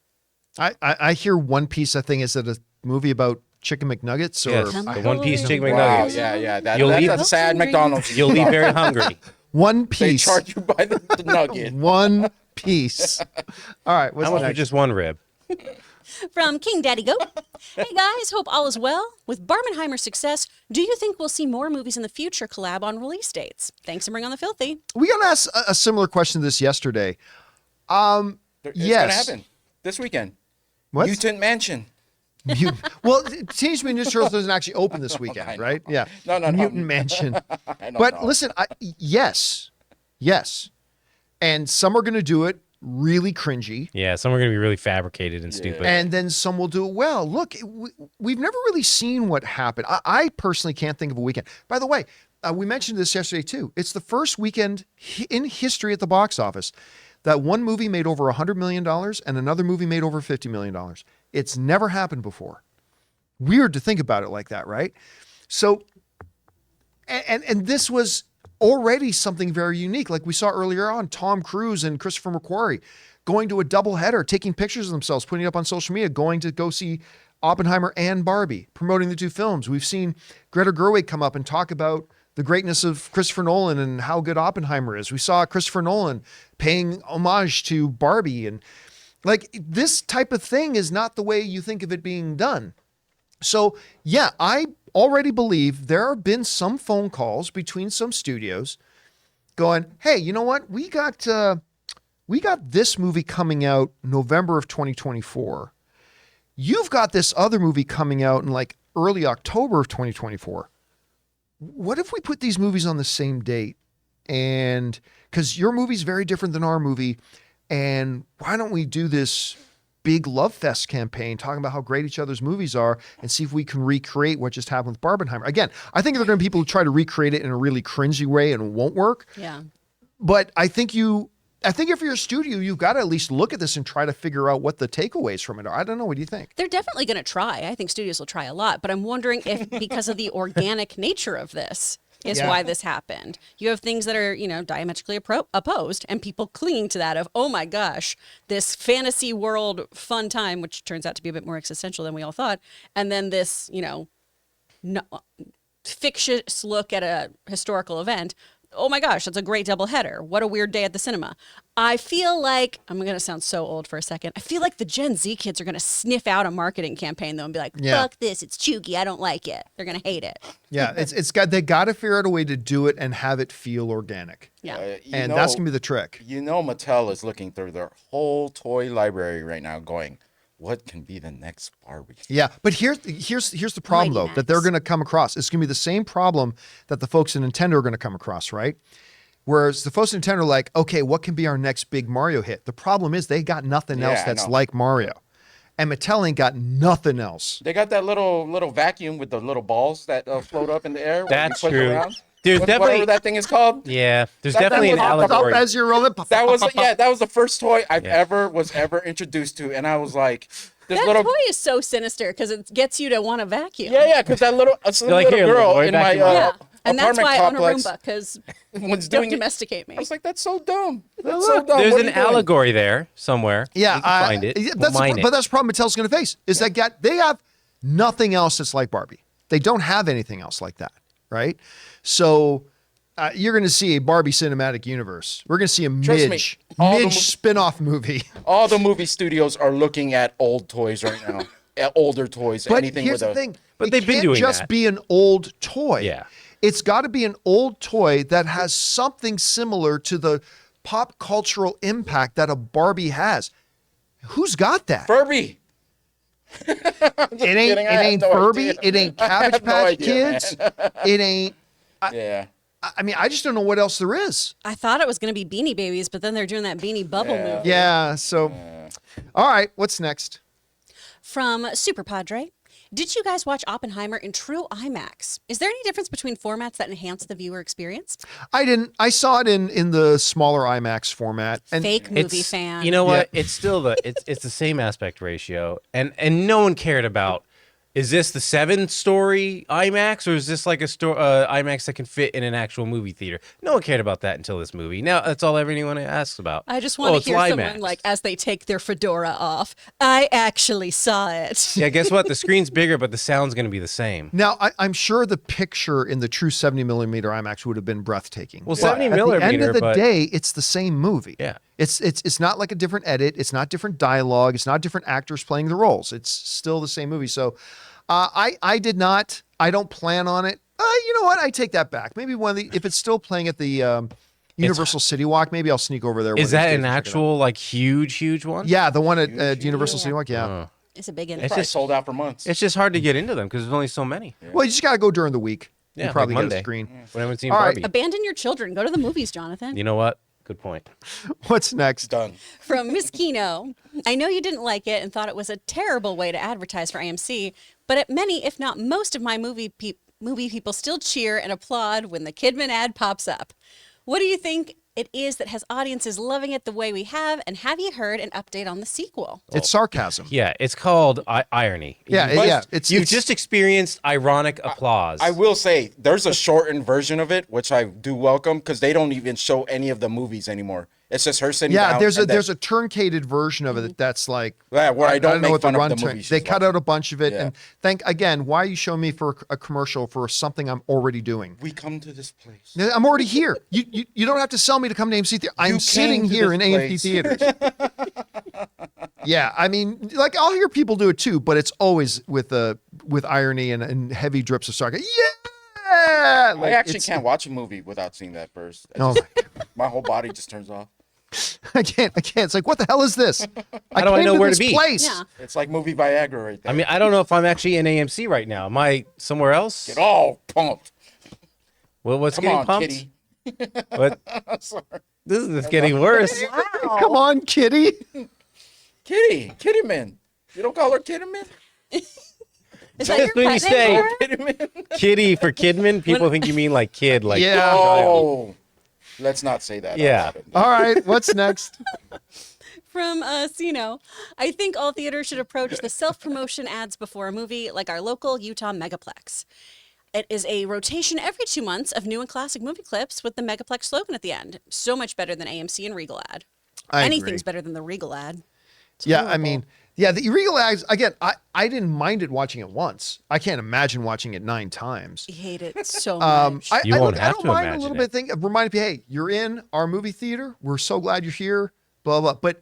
I hear One Piece. I think is it a movie about chicken McNuggets or Yes, the One Piece chicken Wow, McNuggets. yeah. You'll That's leave- a sad McDonald's. You'll leave very hungry. One They Piece. charge you by the nugget. One Piece. All right, what's How much for next? just one rib? From King Daddy Goat. Hey guys, hope all is well. With Barbenheimer's success, do you think we'll see more movies in the future collab on release dates? Thanks and bring on the filthy. We got asked a similar question to this yesterday. It's Yes. gonna happen this weekend. What? Mutant Mansion. Well, Teenage Mutant Ninja Turtles doesn't actually open this weekend, I know. right? Yeah. No. Mutant Mansion. I don't But know. listen, yes, and some are going to do it really cringy, Yeah, some are going to be really fabricated and stupid. and then some will do it well. Look, we've never really seen what happened. I personally can't think of a weekend. By the way, we mentioned this yesterday too. It's the first weekend in history at the box office that one movie made over $100 million and another movie made over $50 million. It's never happened before. Weird to think about it like that, right? So, and this was already something very unique. Like we saw earlier on, Tom Cruise and Christopher McQuarrie going to a doubleheader, taking pictures of themselves, putting it up on social media, going to go see Oppenheimer and Barbie, promoting the two films. We've seen Greta Gerwig come up and talk about the greatness of Christopher Nolan and how good Oppenheimer is. We saw Christopher Nolan paying homage to Barbie. And like this type of thing is not the way you think of it being done. So yeah, I already believe there have been some phone calls between some studios going, hey, you know what? We got this movie coming out November of 2024. You've got this other movie coming out in like early October of 2024. What if we put these movies on the same date? And because your movie's very different than our movie, and why don't we do this big love fest campaign talking about how great each other's movies are and see if we can recreate what just happened with Barbenheimer. Again, I think there are going to be people who try to recreate it in a really cringy way and it won't work. Yeah. But I think if you're a studio, you've got to at least look at this and try to figure out what the takeaways from it are. I don't know. What do you think? They're definitely going to try. I think studios will try a lot, but I'm wondering if because of the organic nature of this is why this happened. You have things that are, diametrically opposed and people clinging to that of, oh my gosh, this fantasy world fun time, which turns out to be a bit more existential than we all thought. And then this, fictitious look at a historical event. Oh my gosh, that's a great doubleheader. What a weird day at the cinema. I feel like, I'm going to sound so old for a second. I feel like the Gen Z kids are going to sniff out a marketing campaign though and be like, fuck this, it's chuggy, I don't like it. They're going to hate it. Yeah, they got to figure out a way to do it and have it feel organic. Yeah. And that's going to be the trick. Mattel is looking through their whole toy library right now going, what can be the next Barbie? Yeah, but here's the problem Mighty though that they're Max. going to come across. It's going to be the same problem that the folks in Nintendo are going to come across, right? Whereas the folks in Nintendo are like, okay, what can be our next big Mario hit? The problem is they got nothing else I that's know. like Mario, and Mattel ain't got nothing else. They got that little vacuum with the little balls that float up in the air. when That's you push it true. around. There's Whatever definitely, that thing is called. yeah, there's That- definitely an that was- allegory. As you're rolling, That was the first toy I've ever introduced to, and I was like, this That little toy is so sinister because it gets you to want to vacuum. because that little like, little "Here, girl little boy, in my vacuum up." Yeah. And that's apartment why I own a complex Roomba because was don't doing it. domesticate me. I was like, that's so dumb. That's so dumb. There's What an are you doing? allegory there somewhere. yeah, You can find it. yeah, We'll mine it. but that's the problem Mattel's going to face is that they have nothing else that's like Barbie. They don't have anything else like that, right? So you're going to see a Barbie cinematic universe. We're going to see a Trust me, Midge all the spin-off movie. All the movie studios are looking at old toys right now. At older toys. But anything here's with the a thing. But it they've been can't doing just that. be an old toy. Yeah. It's got to be an old toy that has something similar to the pop cultural impact that a Barbie has. Who's got that? Furby. It ain't Furby. It ain't Cabbage Patch Kids. It ain't. Yeah. I mean, I just don't know what else there is. I thought it was going to be Beanie Babies, but then they're doing that Beanie Bubble movie. Yeah. So, all right. What's next? From Super Padre. Did you guys watch Oppenheimer in true IMAX? Is there any difference between formats that enhance the viewer experience? I didn't. I saw it in the smaller IMAX format. And Fake movie fan. You know what? It's still it's the same aspect ratio, and no one cared about. Is this the 7-story IMAX, or is this like a IMAX that can fit in an actual movie theater? No one cared about that until this movie. Now that's all anyone asks about. I just want to hear someone like, as they take their fedora off, I actually saw it. Yeah, guess what? The screen's bigger, but the sound's going to be the same. Now, I'm sure the picture in the true 70 millimeter IMAX would have been breathtaking. Well, But 70 at the millimeter, end of the but- day, it's the same movie. Yeah. It's not like a different edit. It's not different dialogue. It's not different actors playing the roles. It's still the same movie. So I don't plan on it. You know what? I take that back. Maybe if it's still playing at the Universal City Walk, maybe I'll sneak over there. Is that an actual like huge one? Yeah, the one at Universal City Walk. Yeah. It's a big one. It's Probably just sold out for months. It's just hard to get into them because there's only so many. Well, you just got to go during the week. Yeah, you probably like get a Monday. screen. When I haven't seen All right. Barbie. Abandon your children. Go to the movies, Jonathan. You know what? Good point. What's next? Done. From Miss Kino. I know you didn't like it and thought it was a terrible way to advertise for AMC, but at many, if not most of my movie people still cheer and applaud when the Kidman ad pops up. What do you think it is that has audiences loving it the way we have, and have you heard an update on the sequel? It's sarcasm. Yeah, it's called irony. Yeah, You've just experienced ironic applause. I will say there's a shortened version of it, which I do welcome because they don't even show any of the movies anymore. It's just her sitting down. Yeah, there's a turncated version of it that's like where I don't make fun of the runtime. movie. They cut out a bunch of it, Yeah. and again, why are you showing me for a commercial for something I'm already doing? We come to this place. I'm already here. You don't have to sell me to come to AMC theater. I'm You sitting came to here in this AMC place. theaters. Yeah, I mean, like I'll hear people do it too, but it's always with irony and heavy drips of sarcasm. Yeah, I actually can't watch a movie without seeing that first. No, My whole body just turns off. I can't. It's like, what the hell is this? How do I came know where this to be? Place. Yeah. It's like movie Viagra right there. I mean, I don't know if I'm actually in AMC right now. Am I somewhere else? Get all pumped. Well, what's Come getting on, pumped? kitty. What? Sorry. This is getting worse. Come on, kitty. Kitty man. You don't call her Kitty man? Is that your When you pet say name? Kitty man? kitty for Kidman, people think you mean like kid, like Yeah. child. Oh. Let's not say that. Yeah. out loud. All right, what's next? From Sino. I think all theaters should approach the self-promotion ads before a movie like our local Utah Megaplex. It is a rotation every 2 months of new and classic movie clips with the Megaplex slogan at the end. So much better than AMC and Regal ad. I Anything's agree. better than the Regal ad. Yeah, I mean, yeah, the Regal ads, again, I didn't mind it watching it once. I can't imagine watching it 9 times. I hate it so much. You won't have I don't to mind a imagine little it. bit reminding people, hey, you're in our movie theater. We're so glad you're here, blah, blah. But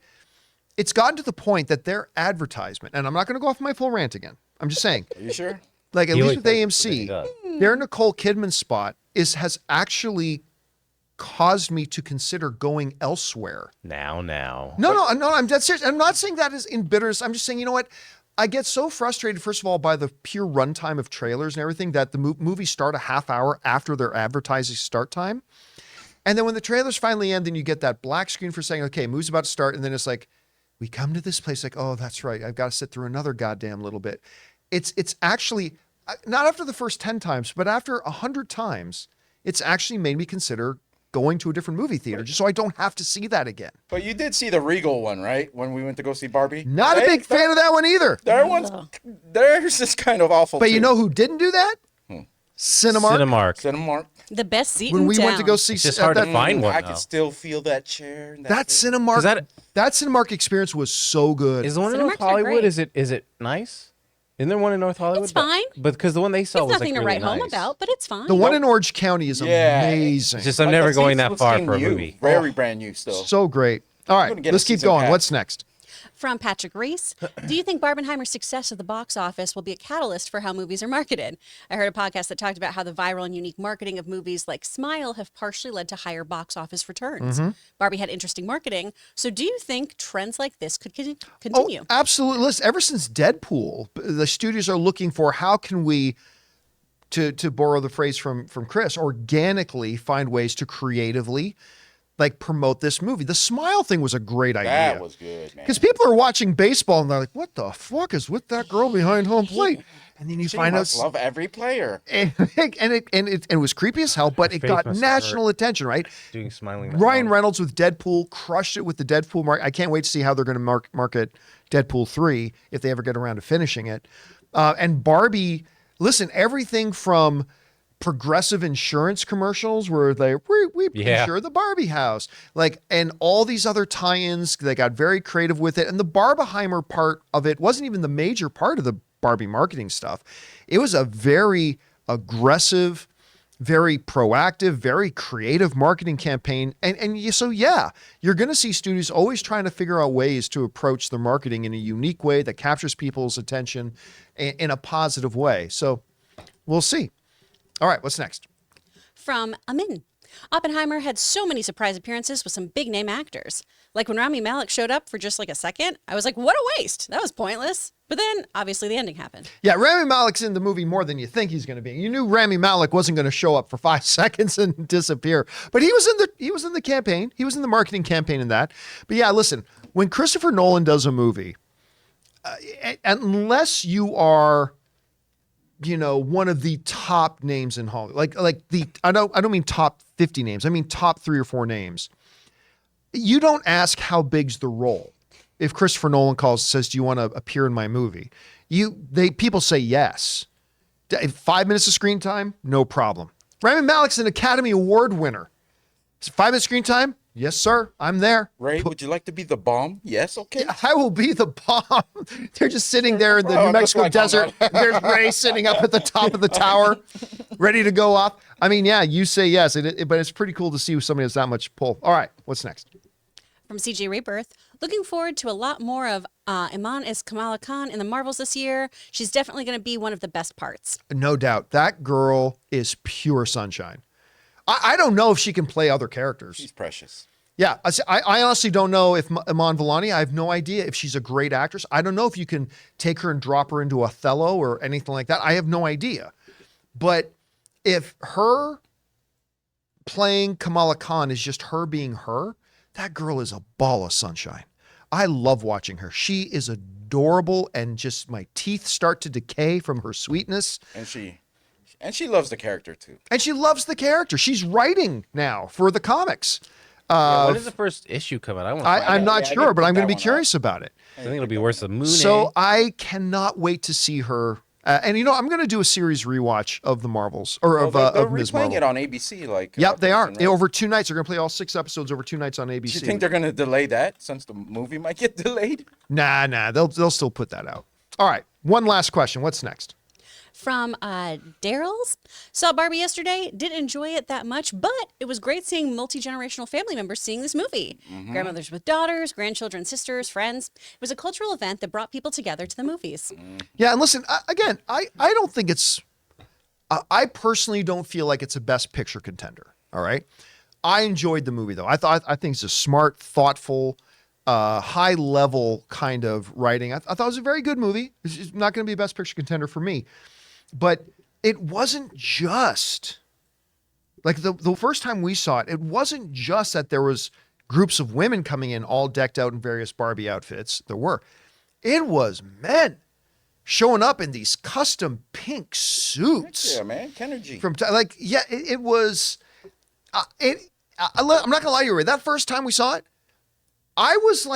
it's gotten to the point that their advertisement, and I'm not going to go off my full rant again. I'm just saying, Are you sure? like at He least always with does, but then he AMC, does. their Nicole Kidman spot has actually caused me to consider going elsewhere. Now. No, I'm dead serious. I'm not saying that as in bitterness. I'm just saying, you know what? I get so frustrated, first of all, by the pure runtime of trailers and everything that the movies start a half hour after their advertising start time. And then when the trailers finally end, then you get that black screen for saying, okay, movie's about to start. And then it's like, we come to this place like, oh, that's right. I've got to sit through another goddamn little bit. It's actually, not after the first 10 times, but after 100 times, it's actually made me consider going to a different movie theater just so I don't have to see that again. But you did see the Regal one, right? When we went to go see Barbie? Not a big fan of that one either. Theirs is kind of awful. But too. you know who didn't do that? Cinemark. Cinemark. Cinemark. The best seat When in we town. went to go see It's just hard to find one I now. can still feel that chair. And that thing. Cinemark. 'Cause that- That Cinemark experience was so good. Is the one in Cinemarks North are Hollywood? great. Is it nice? Isn't there one in North Hollywood? It's fine. But because the one they saw It's was nothing like to really write home nice. about, but it's fine. The one in Orange County is Yeah. amazing. It's just I'm Like, never that going seats that look far skin for a new. movie. Very brand new still. so great. All right, gonna get a let's keep season going. pass. What's next? From Patrick Reese, do you think Barbenheimer's success at the box office will be a catalyst for how movies are marketed? I heard a podcast that talked about how the viral and unique marketing of movies like Smile have partially led to higher box office returns. Barbie had interesting marketing, so do you think trends like this could continue? Oh, absolutely. Listen, ever since Deadpool, the studios are looking for how can we, to borrow the phrase from Chris, organically find ways to creatively promote this movie. The Smile thing was a great idea. That was good, man. Because people are watching baseball and they're like, what the fuck is with that girl behind home plate? And then you find out. Love every player. And it was creepy as hell, but it got national attention, right? Doing smiling. Ryan Reynolds with Deadpool crushed it with the Deadpool mark. I can't wait to see how they're going to market Deadpool 3 if they ever get around to finishing it. And Barbie, listen, everything from progressive insurance commercials where we insure the Barbie house, and all these other tie-ins. They got very creative with it, and the Barbenheimer part of it wasn't even the major part of the Barbie marketing stuff. It was a very aggressive, very proactive, very creative marketing campaign, so you're going to see studios always trying to figure out ways to approach the marketing in a unique way that captures people's attention in a positive way. So we'll see. All right, what's next? From Amin. Oppenheimer had so many surprise appearances with some big name actors. Like when Rami Malek showed up for just a second, I was like, what a waste. That was pointless. But then obviously the ending happened. Yeah, Rami Malek's in the movie more than you think he's going to be. You knew Rami Malek wasn't going to show up for 5 seconds and disappear. But he was in the campaign. He was in the marketing campaign in that. But yeah, listen, when Christopher Nolan does a movie, unless you are one of the top names in Hollywood, I don't mean top 50 names. I mean top 3 or 4 names. You don't ask how big's the role. If Christopher Nolan calls and says, "Do you want to appear in my movie?" People say yes. 5 minutes of screen time, no problem. Rami Malek's an Academy Award winner. 5 minutes screen time, yes sir, I'm there. Ray, would you like to be the bomb? Yes, okay. I will be the bomb. They're just sitting there in the New Mexico desert. There's Ray sitting up at the top of the tower, ready to go off. I mean, yeah, you say yes, but it's pretty cool to see somebody has that much pull. All right, what's next? From CJ Rebirth, looking forward to a lot more of Iman as Kamala Khan in the Marvels this year. She's definitely going to be one of the best parts. No doubt. That girl is pure sunshine. I don't know if she can play other characters. She's precious. Yeah, I honestly don't know if Iman Vellani, I have no idea if she's a great actress. I don't know if you can take her and drop her into Othello or anything like that. I have no idea. But if her playing Kamala Khan is just her being her, that girl is a ball of sunshine. I love watching her. She is adorable, and just my teeth start to decay from her sweetness. And she loves the character too. And she loves the character. She's writing now for the comics. When does the first issue come out? I'm not sure, but I'm going to be curious about it. I think it'll be worse than Moon. So I cannot wait to see her. And I'm going to do a series rewatch of the Marvels of Ms. Marvel. They're replaying it on ABC. Yep, they are. Right? Over 2 nights. They're going to play all 6 episodes over 2 nights on ABC. Do you think they're going to delay that since the movie might get delayed? Nah. They'll still put that out. All right. One last question. What's next? From Daryl's. Saw Barbie yesterday. Didn't enjoy it that much, but it was great seeing multi-generational family members seeing this movie. Mm-hmm. Grandmothers with daughters, grandchildren, sisters, friends. It was a cultural event that brought people together to the movies. Yeah, and listen, again, I don't think it's... I personally don't feel like it's a Best Picture contender, all right? I enjoyed the movie, though. I think it's a smart, thoughtful, high-level kind of writing. I thought it was a very good movie. It's not going to be a Best Picture contender for me. But it wasn't just the first time we saw it, it wasn't just that there was groups of women coming in all decked out in various Barbie outfits. It was men showing up in these custom pink suits. Yeah, man, Kennergy. It was. I'm not gonna lie to you, Ray. That first time we saw it, I was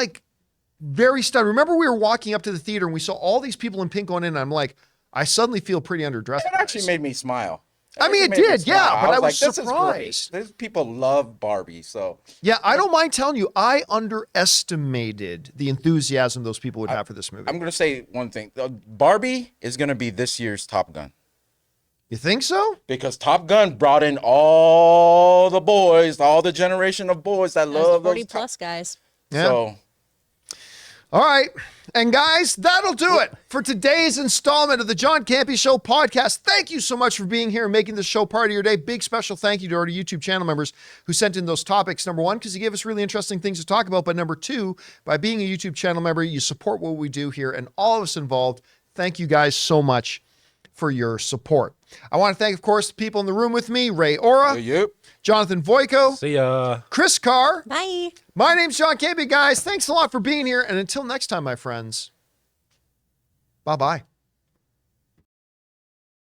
very stunned. Remember, we were walking up to the theater and we saw all these people in pink going in, and I'm like, I suddenly feel pretty underdressed. It actually made me smile. It did, yeah, but I was surprised. These people love Barbie, so. Yeah, I don't mind telling you, I underestimated the enthusiasm those people would have for this movie. I'm going to say one thing. Barbie is going to be this year's Top Gun. You think so? Because Top Gun brought in all the boys, all the generation of boys that love those 40-plus guys. Yeah. So. All right. And guys, that'll do it for today's installment of the John Campea Show podcast. Thank you so much for being here and making this show part of your day. Big special thank you to our YouTube channel members who sent in those topics. Number one, because you gave us really interesting things to talk about. But number two, by being a YouTube channel member, you support what we do here, and all of us involved. Thank you guys so much for your support. I want to thank, of course, the people in the room with me, Ray Ora, Yep. Jonathan Voico, See ya. Chris Carr. Bye. My name's John Campea, guys. Thanks a lot for being here. And until next time, my friends, bye-bye.